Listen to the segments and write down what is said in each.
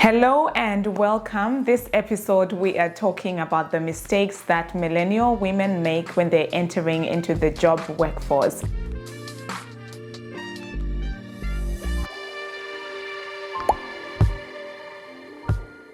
Hello and welcome. This episode we are talking about the mistakes that millennial women make when they're entering into the job workforce.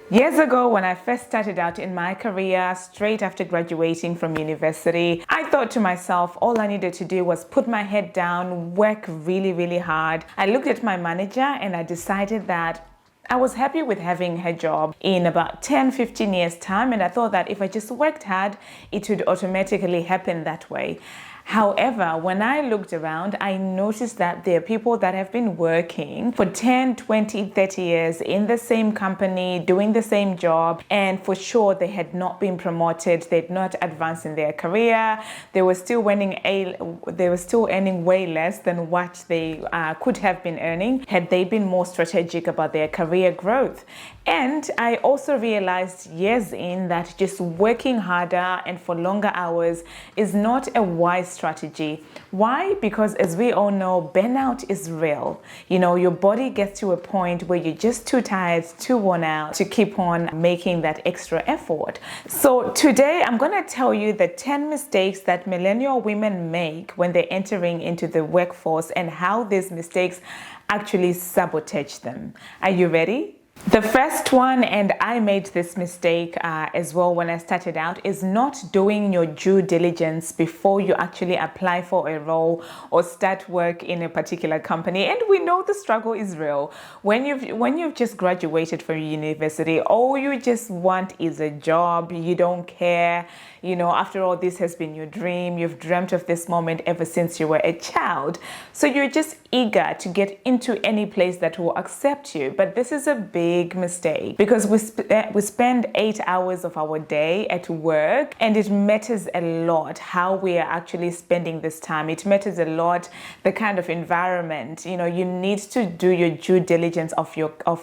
Years ago, when I first started out in my career, straight after graduating from university, I thought to myself, all I needed to do was put my head down, work really hard. I looked at my manager and I decided that I was happy with having her job in about 10-15 years time, and I thought that if I just worked hard, it would automatically happen that way. However, when I looked around, I noticed that there are people that have been working for 10, 20, 30 years in the same company, doing the same job, and for sure they had not been promoted, they'd not advanced in their career, they were still earning way less than what they could have been earning had they been more strategic about their career growth. And I also realized years in that just working harder and for longer hours is not a wise strategy. Why? Because as we all know, burnout is real. You know, your body gets to a point where you're just too tired, too worn out to keep on making that extra effort. So today I'm going to tell you the 10 mistakes that millennial women make when they're entering into the workforce and how these mistakes actually sabotage them. Are you ready? The first one, and I made this mistake as well when I started out, is not doing your due diligence before you actually apply for a role or start work in a particular company. And we know the struggle is real. When you've just graduated from university, all you just want is a job. You don't care. You know, after all, this has been your dream. You've dreamt of this moment ever since you were a child. So you're just eager to get into any place that will accept you. But this is a big mistake because we spend 8 hours of our day at work, and it matters a lot how we are actually spending this time. It matters a lot the kind of environment. You know, you need to do your due diligence of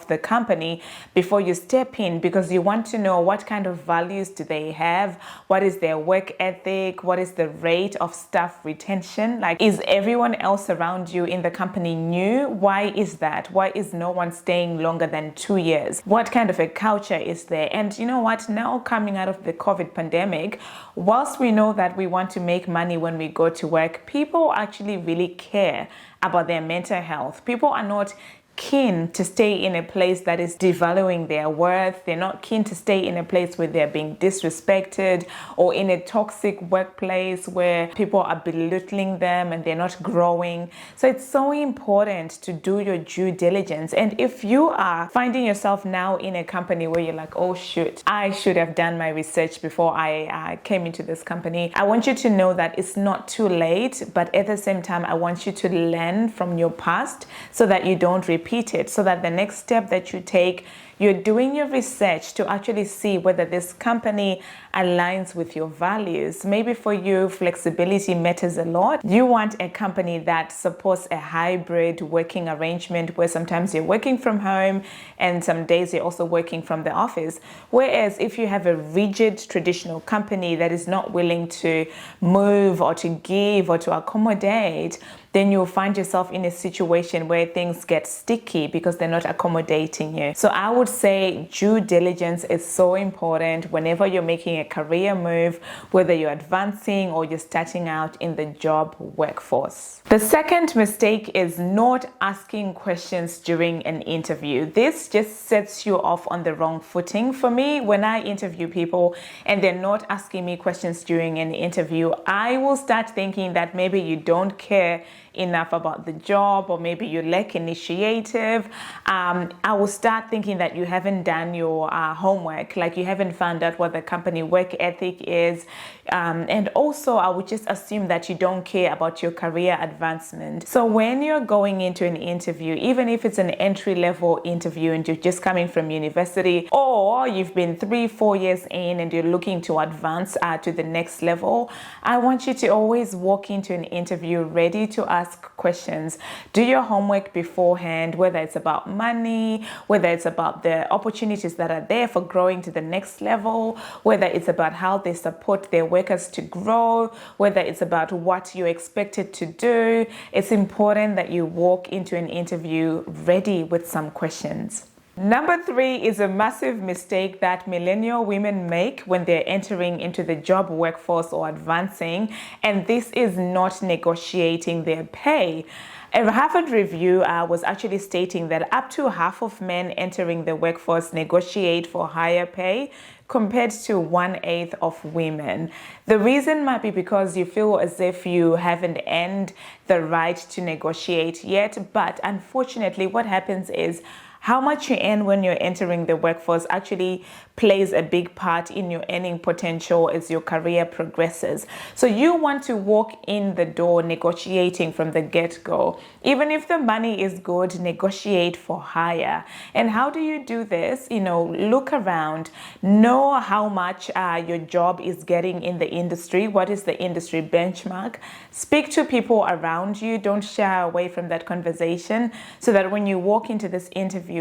the company before you step in, because you want to know what kind of values do they have, what is their work ethic, what is the rate of staff retention, like is everyone else around you in the company new? Why is that? Why is no one staying longer than 2 years? What kind of a culture is there? And you know what, now coming out of the COVID pandemic, whilst we know that we want to make money when we go to work, people actually really care about their mental health. People are not keen to stay in a place that is devaluing their worth. They're not keen to stay in a place where they're being disrespected or in a toxic workplace where people are belittling them and they're not growing. So it's so important to do your due diligence. And if you are finding yourself now in a company where you're like, oh shoot, I should have done my research before I came into this company, I want you to know that it's not too late, but at the same time, I want you to learn from your past so that you don't repeat it, so that the next step that you take, you're doing your research to actually see whether this company aligns with your values. Maybe for you, flexibility matters a lot. You want a company that supports a hybrid working arrangement where sometimes you're working from home and some days you're also working from the office. Whereas if you have a rigid traditional company that is not willing to move or to give or to accommodate, then you'll find yourself in a situation where things get sticky because they're not accommodating you. So I would say due diligence is so important whenever you're making a career move, whether you're advancing or you're starting out in the job workforce. The second mistake is not asking questions during an interview. This just sets you off on the wrong footing. For me, when I interview people and they're not asking me questions during an interview, I will start thinking that maybe you don't care enough about the job, or maybe you lack initiative. I will start thinking that you haven't done your homework, like you haven't found out what the company work ethic is. And also I would just assume that you don't care about your career advancement. So when you're going into an interview, even if it's an entry-level interview and you're just coming from university, or you've been 3-4 years in and you're looking to advance to the next level, I want you to always walk into an interview ready to ask questions. Do your homework beforehand, whether it's about money, whether it's about the opportunities that are there for growing to the next level, whether it's about how they support their workers to grow, whether it's about what you're expected to do. It's important that you walk into an interview ready with some questions. Number 3 is a massive mistake that millennial women make when they're entering into the job workforce or advancing, and this is not negotiating their pay. A Harvard review was actually stating that up to half of men entering the workforce negotiate for higher pay compared to 1/8 of women. The reason might be because you feel as if you haven't earned the right to negotiate yet, but unfortunately what happens is how much you earn when you're entering the workforce actually plays a big part in your earning potential as your career progresses. So you want to walk in the door negotiating from the get-go. Even if the money is good, negotiate for higher. And how do you do this? Look around, know how much your job is getting in the industry. What is the industry benchmark? Speak to people around you. Don't shy away from that conversation so that when you walk into this interview,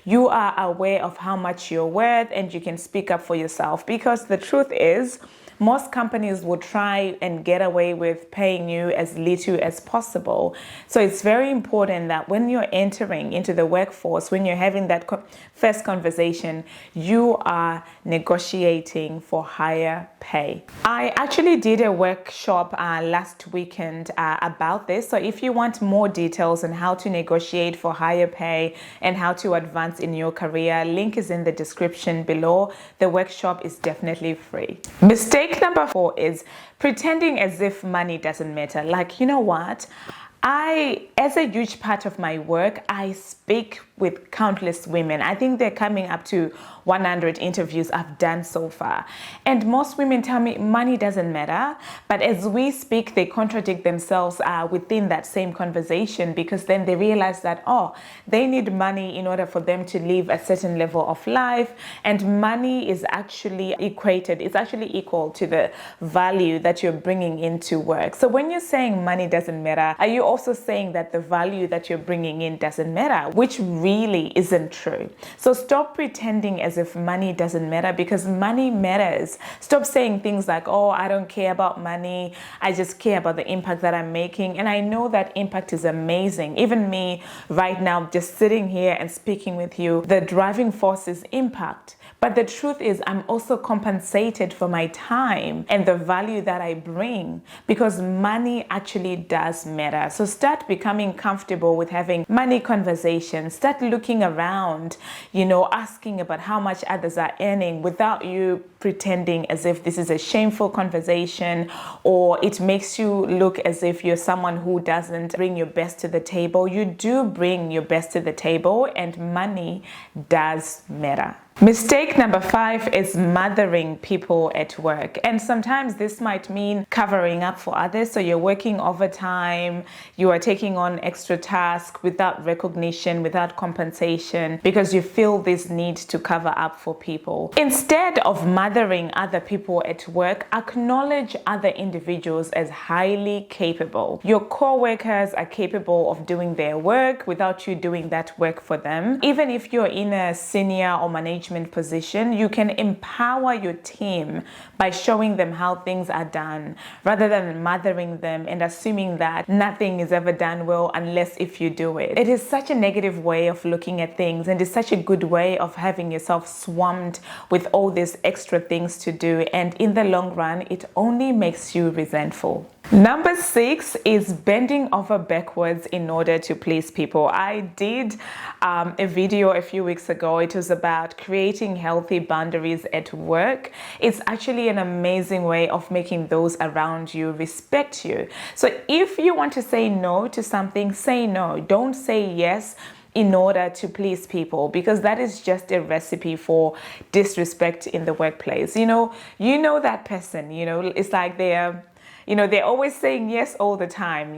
you are aware of how much you're worth and you can speak up for yourself, because the truth is most companies will try and get away with paying you as little as possible. So it's very important that when you're entering into the workforce, when you're having that first conversation, you are negotiating for higher pay. I actually did a workshop last weekend about this. So if you want more details on how to negotiate for higher pay and how to advance in your career, link is in the description below. The workshop is definitely free. Mistake number 4 is pretending as if money doesn't matter. Like, you know what? As a huge part of my work, I speak with countless women. I think they're coming up to 100 interviews I've done so far. And most women tell me money doesn't matter. But as we speak, they contradict themselves within that same conversation, because then they realize that, they need money in order for them to live a certain level of life. And money is actually it's actually equal to the value that you're bringing into work. So when you're saying money doesn't matter, are you also saying that the value that you're bringing in doesn't matter, which really isn't true? So stop pretending as if money doesn't matter, because money matters. Stop saying things like, I don't care about money, I just care about the impact that I'm making. And I know that impact is amazing. Even me right now, just sitting here and speaking with you, the driving force is impact. But the truth is, I'm also compensated for my time and the value that I bring, because money actually does matter. So start becoming comfortable with having money conversations. Start looking around, asking about how much others are earning without you pretending as if this is a shameful conversation or it makes you look as if you're someone who doesn't bring your best to the table. You do bring your best to the table, and money does matter. Mistake number 5 is mothering people at work. And sometimes this might mean covering up for others. So you're working overtime, you are taking on extra tasks without recognition, without compensation, because you feel this need to cover up for people. Instead of mothering other people at work, acknowledge other individuals as highly capable. Your co-workers are capable of doing their work without you doing that work for them. Even if you're in a senior or management position, you can empower your team by showing them how things are done, rather than mothering them and assuming that nothing is ever done well unless if you do it. It is such a negative way of looking at things, and it's such a good way of having yourself swamped with all these extra things to do, and in the long run, it only makes you resentful. Number 6 is bending over backwards in order to please people. I did a video a few weeks ago. It was about creating healthy boundaries at work. It's actually an amazing way of making those around you respect you. So if you want to say no to something, say no. Don't say yes in order to please people, because that is just a recipe for disrespect in the workplace. You know that person, it's like they're always saying yes all the time.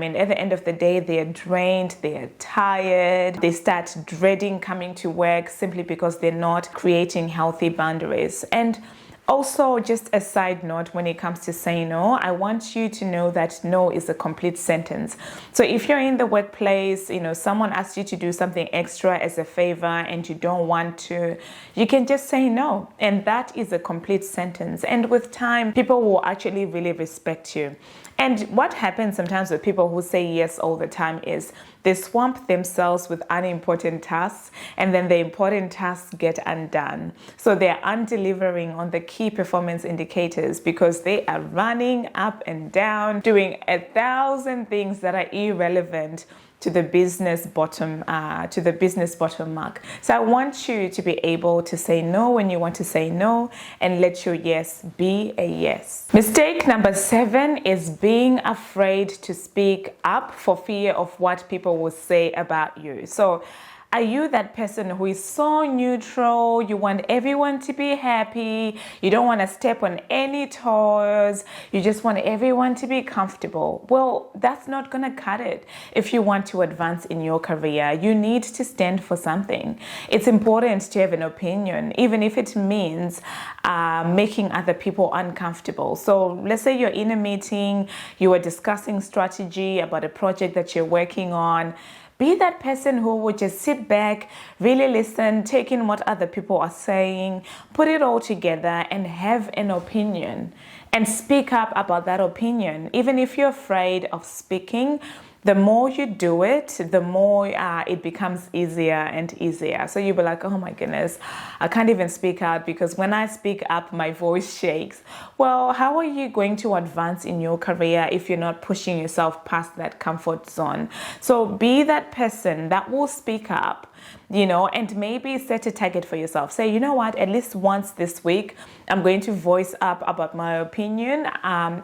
And at the end of the day, they're drained, they're tired, they start dreading coming to work simply because they're not creating healthy boundaries. And also, just a side note, when it comes to saying no, I want you to know that no is a complete sentence. So if you're in the workplace, someone asks you to do something extra as a favor and you don't want to, you can just say no. And that is a complete sentence. And with time, people will actually really respect you. And what happens sometimes with people who say yes all the time is they swamp themselves with unimportant tasks, and then the important tasks get undone. So they're undelivering on the key performance indicators because they are running up and down, doing 1,000 things that are irrelevant to the business bottom mark. So I want you to be able to say no when you want to say no, and let your yes be a yes. Mistake number 7 is being afraid to speak up for fear of what people will say about you. So are you that person who is so neutral? You want everyone to be happy. You don't want to step on any toes. You just want everyone to be comfortable. Well, that's not going to cut it. If you want to advance in your career, you need to stand for something. It's important to have an opinion, even if it means making other people uncomfortable. So let's say you're in a meeting, you are discussing strategy about a project that you're working on. Be that person who would just sit back, really listen, take in what other people are saying, put it all together and have an opinion and speak up about that opinion. Even if you're afraid of speaking, the more you do it, the more it becomes easier and easier. So you'll be like, oh my goodness, I can't even speak out because when I speak up, my voice shakes. Well, how are you going to advance in your career if you're not pushing yourself past that comfort zone? So be that person that will speak up, and maybe set a target for yourself. Say, you know what, at least once this week, I'm going to voice up about my opinion.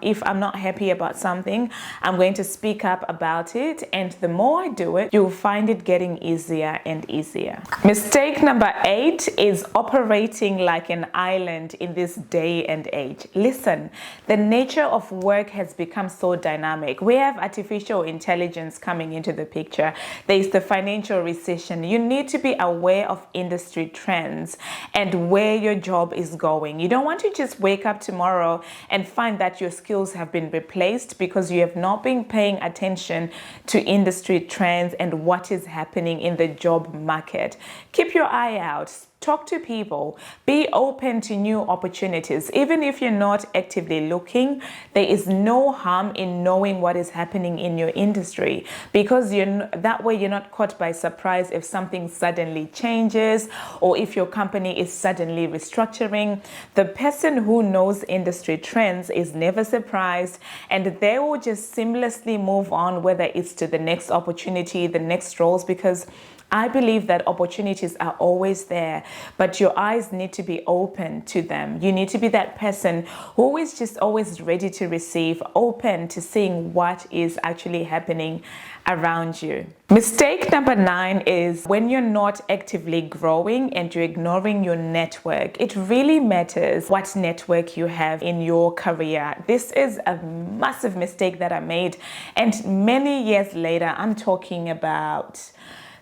If I'm not happy about something, I'm going to speak up about it. And the more I do it, you'll find it getting easier and easier. Mistake number 8 is operating like an island in this day and age. Listen, the nature of work has become so dynamic. We have artificial intelligence coming into the picture. There's the financial recession. You need to be aware of industry trends and where your job is going. You don't want to just wake up tomorrow and find that your skills have been replaced because you have not been paying attention to industry trends and what is happening in the job market. Keep your eye out. Talk to people, be open to new opportunities. Even if you're not actively looking, there is no harm in knowing what is happening in your industry, because that way you're not caught by surprise if something suddenly changes or if your company is suddenly restructuring. The person who knows industry trends is never surprised, and they will just seamlessly move on, whether it's to the next opportunity, the next roles, because I believe that opportunities are always there, but your eyes need to be open to them. You need to be that person who is just always ready to receive, open to seeing what is actually happening around you. Mistake number 9 is when you're not actively growing and you're ignoring your network. It really matters what network you have in your career. This is a massive mistake that I made, and many years later, I'm talking about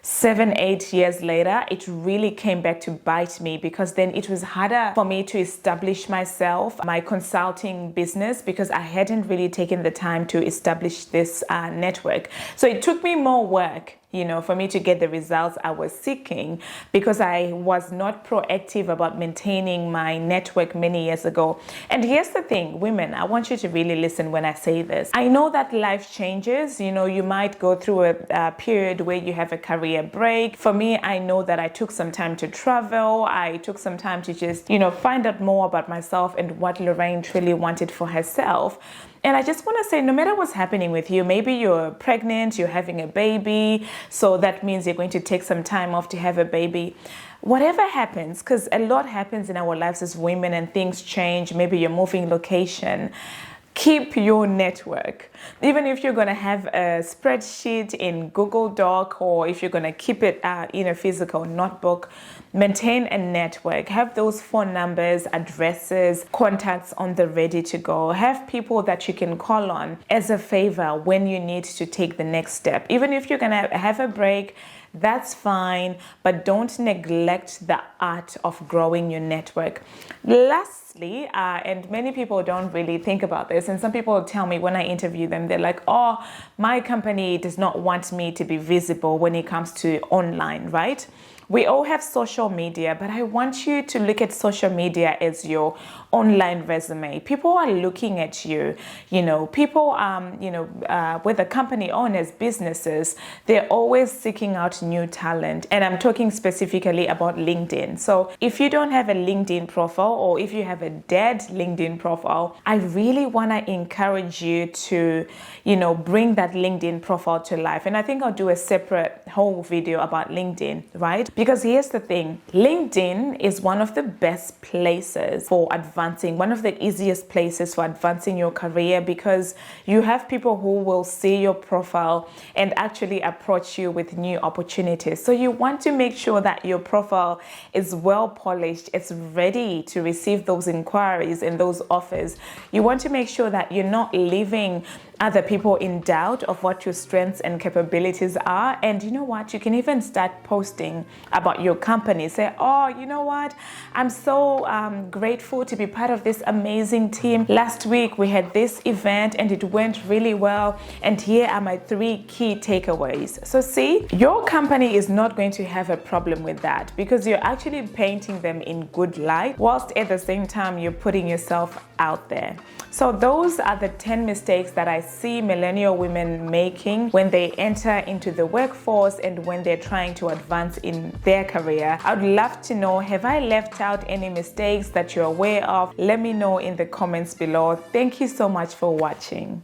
7-8 years later, it really came back to bite me, because then it was harder for me to establish myself, my consulting business, because I hadn't really taken the time to establish this network. So it took me more work, for me to get the results I was seeking, because I was not proactive about maintaining my network many years ago. And here's the thing, women, I want you to really listen when I say this. I know that life changes. You might go through a period where you have a career break. For me, I know that I took some time to travel. I took some time to just, find out more about myself and what Lorraine truly wanted for herself. And I just want to say, no matter what's happening with you, maybe you're pregnant, you're having a baby, so that means you're going to take some time off to have a baby. Whatever happens, because a lot happens in our lives as women and things change, maybe you're moving location. Keep your network. Even if you're going to have a spreadsheet in Google Doc, or if you're going to keep it in a physical notebook, maintain a network. Have those phone numbers, addresses, contacts on the ready to go. Have people that you can call on as a favor when you need to take the next step. Even if you're going to have a break, that's fine, but don't neglect the art of growing your network. Lastly, and many people don't really think about this, and some people tell me when I interview them, they're like, oh, my company does not want me to be visible when it comes to online, right? We all have social media, but I want you to look at social media as your online resume. People are looking at you, people, whether company owners, businesses, they're always seeking out new talent. And I'm talking specifically about LinkedIn. So if you don't have a LinkedIn profile, or if you have a dead LinkedIn profile, I really want to encourage you to, bring that LinkedIn profile to life. And I think I'll do a separate whole video about LinkedIn, right? Because here's the thing, LinkedIn is one of the best places for advancing, one of the easiest places for advancing your career, because you have people who will see your profile and actually approach you with new opportunities. So you want to make sure that your profile is well polished, it's ready to receive those inquiries and those offers. You want to make sure that you're not leaving other people in doubt of what your strengths and capabilities are. And you know what? You can even start posting about your company. Say, oh, you know what? I'm so grateful to be part of this amazing team. Last week we had this event and it went really well. And here are my 3 key takeaways. So see, your company is not going to have a problem with that, because you're actually painting them in good light, whilst at the same time you're putting yourself out there. So those are the 10 mistakes that I see millennial women making when they enter into the workforce and when they're trying to advance in their career. I'd love to know, have I left out any mistakes that you're aware of? Let me know in the comments below. Thank you so much for watching.